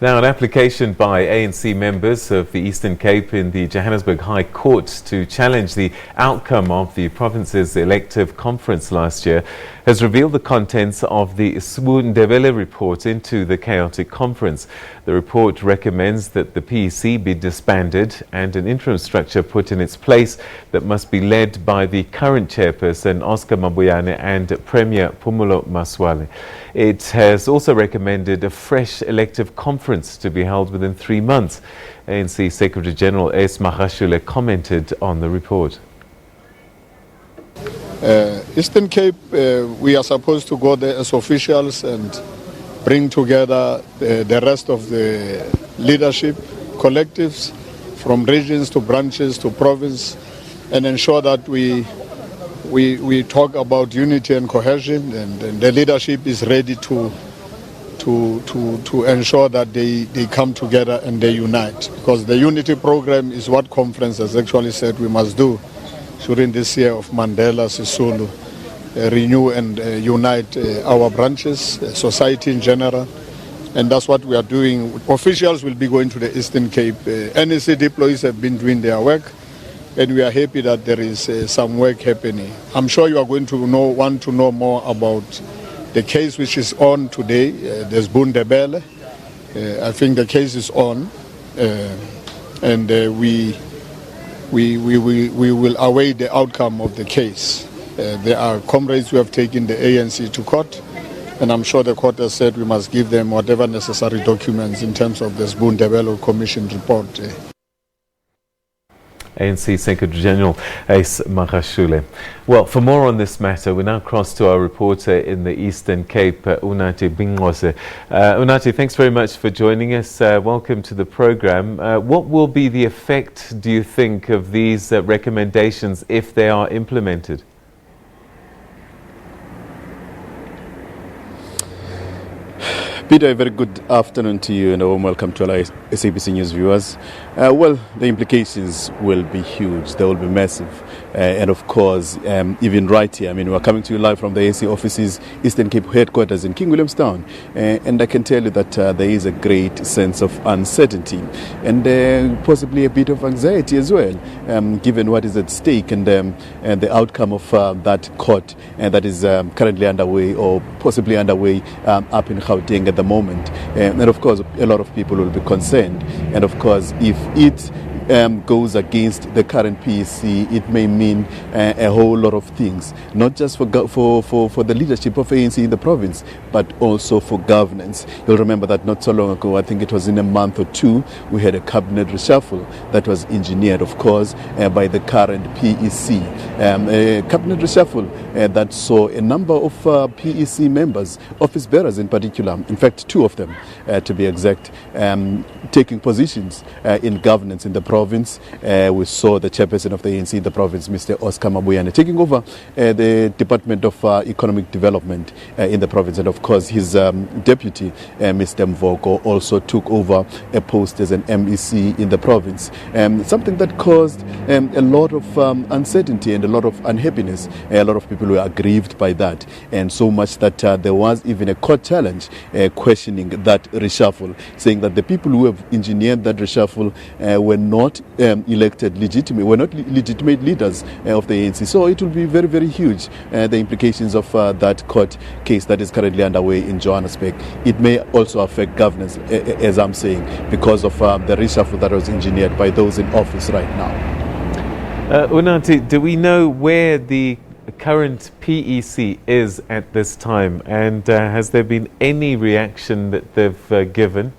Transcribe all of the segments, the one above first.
Now, an application by ANC members of the Eastern Cape in the Johannesburg High Court to challenge the outcome of the province's elective conference last year has revealed the contents of the S'bu Ndebele report into the chaotic conference. The report recommends that the PEC be disbanded and an interim structure put in its place that must be led by the current chairperson, Oscar Mabuyane, and Premier Phumullo Masualle. It has also recommended a fresh elective conference to be held within 3 months. ANC Secretary General Ace Magashule commented on the report. Eastern Cape, we are supposed to go there as officials and bring together the rest of the leadership, collectives, from regions to branches to province, and ensure that we talk about unity and cohesion, and the leadership is ready to ensure that they come together and they unite. Because the unity program is what conference has actually said we must do during this year of Mandela, Sisulu, renew and unite our branches, society in general. And that's what we are doing. Officials will be going to the Eastern Cape. NEC deployees have been doing their work, and we are happy that there is some work happening. I'm sure you are going to want to know more about the case which is on today, the S'bu Ndebele. I think the case is on, and we will await the outcome of the case. There are comrades who have taken the ANC to court, and I'm sure the court has said we must give them whatever necessary documents in terms of the S'bu Ndebele Commission report. ANC Secretary General Ace Magashule. Well, for more on this matter, we now cross to our reporter in the Eastern Cape, Unathi Bingqose. Unathi, thanks very much for joining us. Welcome to the program. What will be the effect, do you think, of these recommendations if they are implemented? Peter, a very good afternoon to you and a warm welcome to our SABC News viewers. Well, the implications will be huge. They will be massive. And of course, even right here, I mean, we're coming to you live from the ANC offices, Eastern Cape headquarters in King Williamstown. And I can tell you that there is a great sense of uncertainty and possibly a bit of anxiety as well, given what is at stake and the outcome of that court that is currently underway or possibly underway up in Gauteng at the moment. And of course, a lot of people will be concerned. And of course, if it goes against the current PEC, it may mean a whole lot of things, not just for the leadership of ANC in the province, but also for governance. You'll remember that not so long ago, I think it was in a month or two, we had a cabinet reshuffle that was engineered, of course, by the current PEC. A cabinet reshuffle that saw a number of PEC members, office bearers in particular, in fact 2 of them to be exact, taking positions in governance in the province. We saw the chairperson of the ANC in the province, Mr. Oscar Mabuyane, taking over the Department of Economic Development in the province. And of course, his deputy, Mr. Mvoko, also took over a post as an MEC in the province. Something that caused a lot of uncertainty and a lot of unhappiness. A lot of people were aggrieved by that. And so much that there was even a court challenge questioning that reshuffle, saying that the people who have engineered that reshuffle were not elected legitimate, were not legitimate leaders of the ANC. So it will be very, very huge, the implications of that court case that is currently underway in Johannesburg. It may also affect governance, as I'm saying, because of the reshuffle that was engineered by those in office right now. Unathi, do we know where the current PEC is at this time, and has there been any reaction that they've given?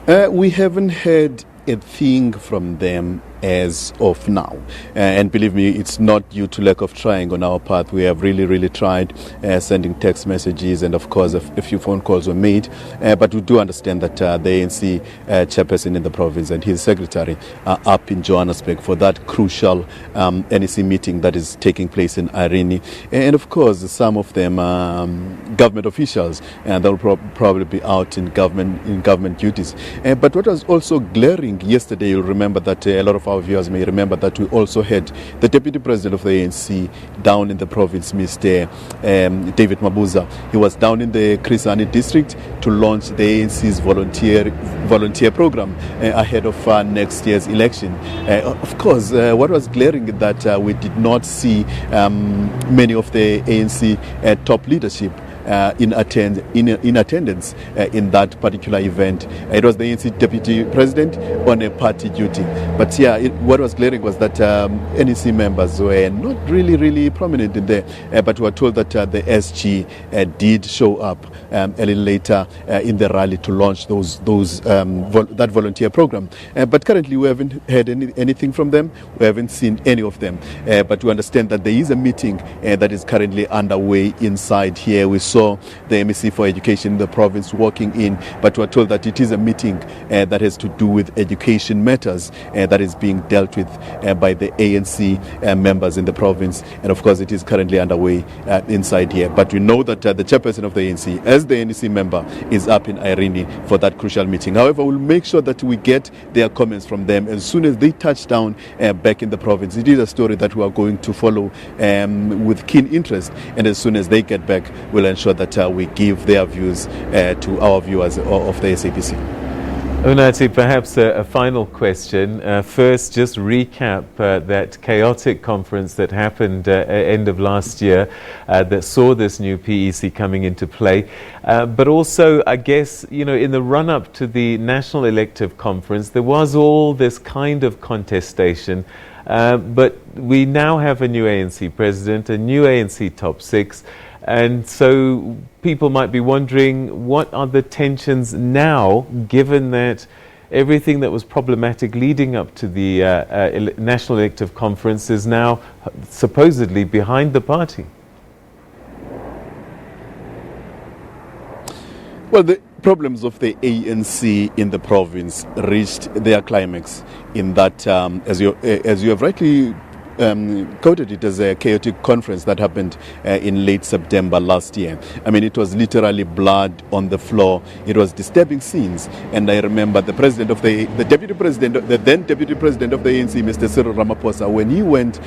We haven't heard a thing from them as of now, and believe me, it's not due to lack of trying on our part. We have really tried sending text messages, and of course a few phone calls were made, but we do understand that the ANC chairperson in the province and his secretary are up in Johannesburg for that crucial NEC meeting that is taking place in Irene. And of course some of them government officials, and they'll probably be out in government duties. But what was also glaring yesterday, you'll remember that a lot of our viewers may remember that we also had the Deputy President of the ANC down in the province, Mr. David Mabuza. He was down in the Chris Hani district to launch the ANC's volunteer program ahead of next year's election. Of course, what was glaring is that we did not see many of the ANC top leadership in attendance in that particular event. It was the ANC Deputy President on a party duty. But yeah, what was glaring was that NEC members were not really prominent in there. But we were told that the SG did show up a little later in the rally to launch that volunteer program. But currently we haven't heard anything from them. We haven't seen any of them. But we understand that there is a meeting that is currently underway inside here. We saw the MEC for Education in the province walking in, but we're told that it is a meeting that has to do with education matters that is being dealt with by the ANC members in the province. And of course, it is currently underway inside here. But we know that the chairperson of the ANC, as the NEC member, is up in Irene for that crucial meeting. However, we'll make sure that we get their comments from them as soon as they touch down back in the province. It is a story that we are going to follow with keen interest, and as soon as they get back, we'll ensure that we give their views to our viewers of the SABC. Unathi, perhaps a final question. First, just recap that chaotic conference that happened end of last year that saw this new PEC coming into play. But also, I guess, in the run-up to the National Elective Conference, there was all this kind of contestation. But we now have a new ANC president, a new ANC top six. And so people might be wondering, what are the tensions now, given that everything that was problematic leading up to the National Elective Conference is now supposedly behind the party? Well, the problems of the ANC in the province reached their climax in that, as you have rightly quoted it as a chaotic conference that happened in late September last year. I mean, it was literally blood on the floor. It was disturbing scenes. And I remember the president of the deputy president, the then deputy president of the ANC, Mr. Cyril Ramaphosa, when he went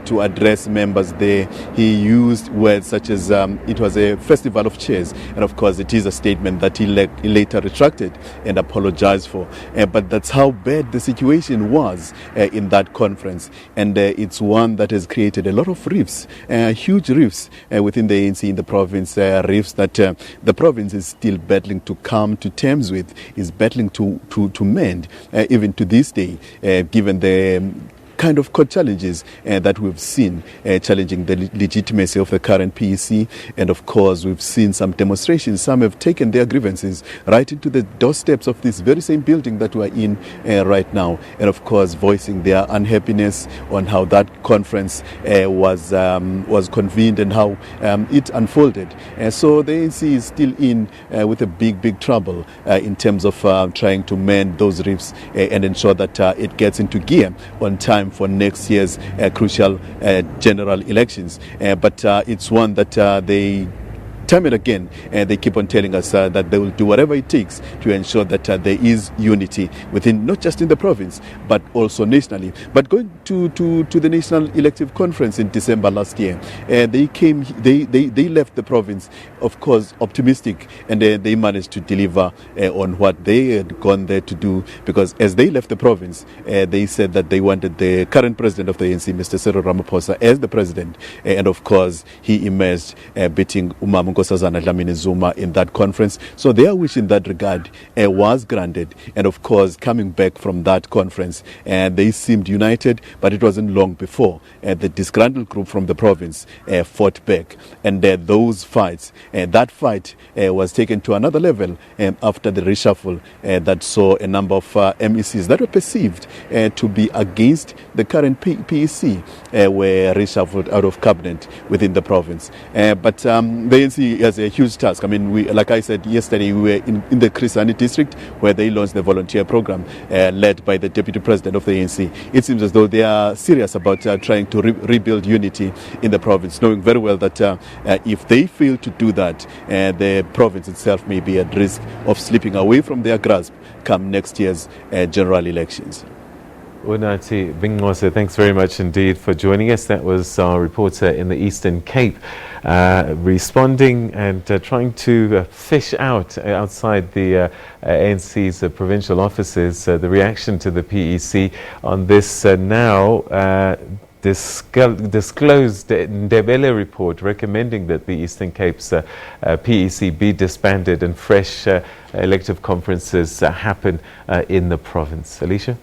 to address members there, he used words such as it was a festival of cheers. And of course, it is a statement that he later retracted and apologized for. But that's how bad the situation was in that conference. And it's one that has created a lot of rifts, huge rifts within the ANC in the province, rifts that the province is still battling to come to terms with, is battling to mend, even to this day, given the kind of court challenges that we've seen challenging the legitimacy of the current PEC. And of course, we've seen some demonstrations. Some have taken their grievances right into the doorsteps of this very same building that we're in right now. And of course, voicing their unhappiness on how that conference was convened and how it unfolded. So the ANC is still in with a big trouble in terms of trying to mend those rifts and ensure that it gets into gear on time for next year's crucial general elections. But it's one that they time and again, they keep on telling us that they will do whatever it takes to ensure that there is unity within, not just in the province, but also nationally. But going to the National Elective Conference in December last year, they left the province, of course, optimistic, and they managed to deliver on what they had gone there to do, because as they left the province, they said that they wanted the current president of the ANC, Mr. Cyril Ramaphosa, as the president, and of course, he emerged beating Nkosazana Dlamini Zuma in that conference. So their wish in that regard was granted. And of course, coming back from that conference, they seemed united, but it wasn't long before the disgruntled group from the province fought back. And those fights, that fight was taken to another level after the reshuffle that saw a number of MECs that were perceived to be against the current PEC were reshuffled out of cabinet within the province. But the ANC has a huge task. I mean, like I said yesterday, we were in the Chris Hani district where they launched the volunteer program led by the deputy president of the ANC. It seems as though they are serious about trying to rebuild unity in the province, knowing very well that if they fail to do that, the province itself may be at risk of slipping away from their grasp come next year's general elections. Unati Vingose, thanks very much indeed for joining us. That was our reporter in the Eastern Cape, responding and trying to fish out outside the ANC's provincial offices the reaction to the PEC on this disclosed Ndebele report recommending that the Eastern Cape's PEC be disbanded and fresh elective conferences happen in the province. Alicia?